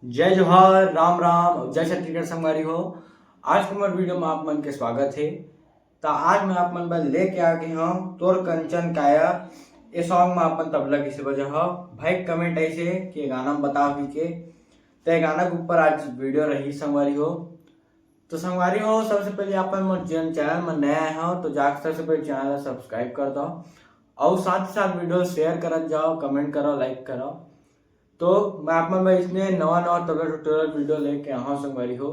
जय जोहार, राम राम, जय छत्तीसगढ़ संगवारी हो। आज के मोर वीडियो में आप मन के स्वागत है। तो आज मैं आप मन बर लेके आ गई हूँ तोर कंचन काया। ये सॉन्ग में आप मन तबला किसे बजा हो भाई, कमेंट ऐसे कि गाना में बताओ भी के ते गाना के ऊपर आज वीडियो रही संगवारी हो। तो संगवारी हो, सबसे पहले अपन मोर चैनल में नया है तो जाकर सबसे पहले चैनल सब्सक्राइब कर दो और साथ ही साथ वीडियो शेयर कर जाओ, कमेंट करो, लाइक करो। तो मैं आप में इसने नवा तबला ट्यूटोरियल वीडियो लेके आया हूँ संगवारी हो।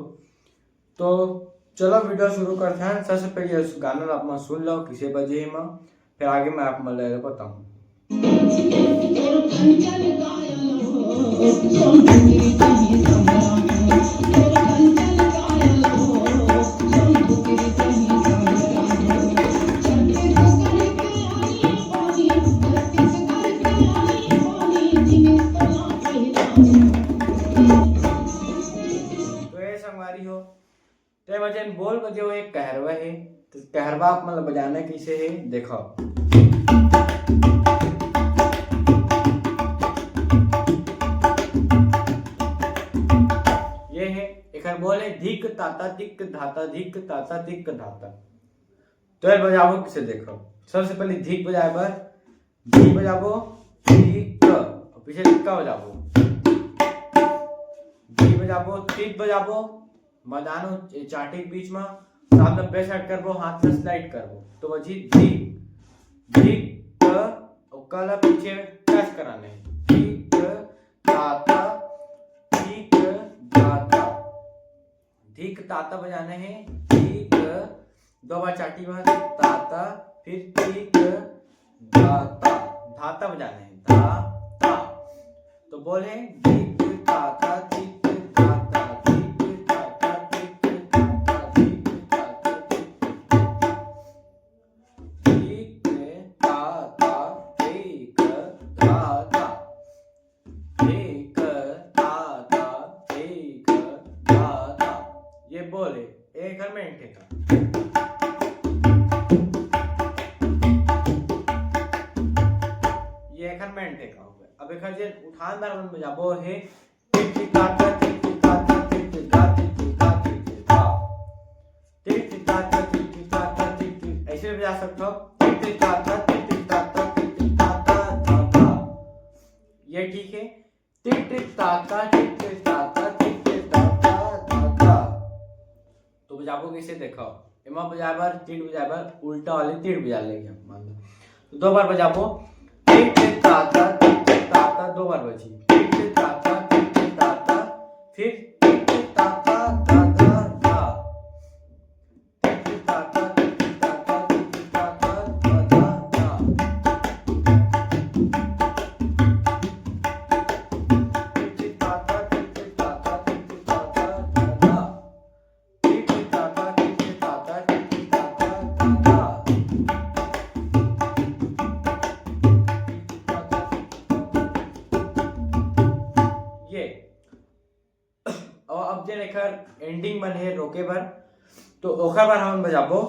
तो चलो वीडियो शुरू करते हैं। सबसे पहले गाना आप सुन लो किसे बजे ही में, फिर आगे मैं आप में बताऊँ। हो ते वजन बोल बजे वो एक कहरवा है। तो कहरवा आप मतलब बजाना कैसे है देखो। ये है एक बोल है धिक ताता तिक धाता, धिक ताता तिक धाता। तो ये बजाबो किसे देखो। सबसे पहले धिक बजाए बर धिक बजाबो, धिक और पीछे टिक्का बजाबो, धिक बजाबो, तिक बजाबो, मदानो चाटी के बीच में सामने प्रेस ऐड करबो, हाथ से स्लाइड करबो तो वजी धिक धिक और कला पीछे टच कराने धिक ताता धिक धाता। धिक ताता बजाने हैं, धिक दो बार चाटी में ताता, फिर धिक धाता, धाता बजाने हैं धाता। तो बोले धिक ताता धिक बोले एक मिनट का ये एक मिनट का हो गया। अब एक जे उठानदार बन बजाबो है टिक टिक ताता टिक टिक ताता टिक टिक ताता टिक टिक ताता टिक टिक ताता टिक टिक ताता टिक टिक, ऐसे भी बजा सकते हो टिक टिक ताता टिक टिक ताता टिक टिक ताता धाता। ये ठीक है। टिक टिक ताता टिक टिक ताता टिक टिक ताता धाता। तो बजाबो कैसे देखो। एमा बजाए बार तीन बजाए बार उल्टा वाले तीन बजा लेंगे मान लो। तो दो बार बजाबो टिक टिक ताता दो बार बजी टिक टिक ताता फिर टिक टिक ताता धाता धा, टिक टिक ताता टिक टिक ताता धाता धा, टिक टिक ताता टिक टिक ताता धाता, टिक टिक ताता टिक टिक ताता धाता। ये और अब जे लेकर एंडिंग बन है रोके बर तो ओखर बार हम बजाबो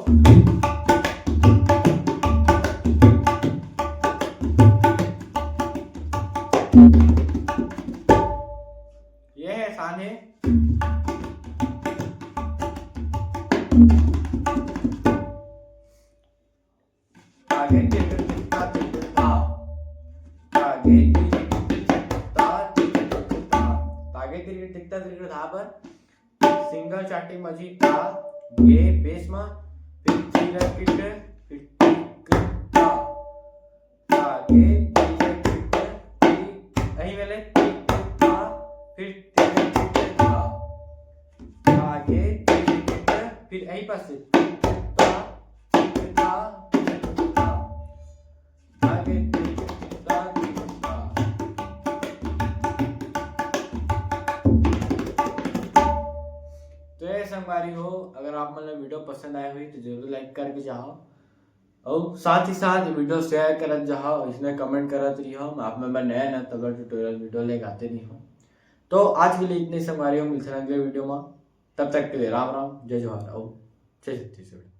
ये है आसान है। आगे टिक टिक ता टिक टिक ता, आगे टिक टिक ता टिक टिक ता, आगे टिक टिक ता टिक टिक ता पर सिंगल चाटी मजी ता गे बेस में, फिर तीन किट फिर टिक ता, आगे टिक टिक यही वाले टिक ता फिर टिक टिक ता, आगे टिक फिर यही पास से टिक ता आगे टिक ता। तो ये संगवारी हो, अगर आप मतलब वीडियो पसंद आए हुई तो जरूर लाइक करके जाओ और साथ ही साथ वीडियो शेयर करत जाओ, इसमें कमेंट करत रही हो। आप में नया नया तबला ट्यूटोरियल वीडियो लेके आते नहीं हो। तो आज के लिए इतने संगवारी हो, मिलते हैं अगले वीडियो में। तब तक के लिए राम राम, जय जोहार और जय छत्तीसगढ़।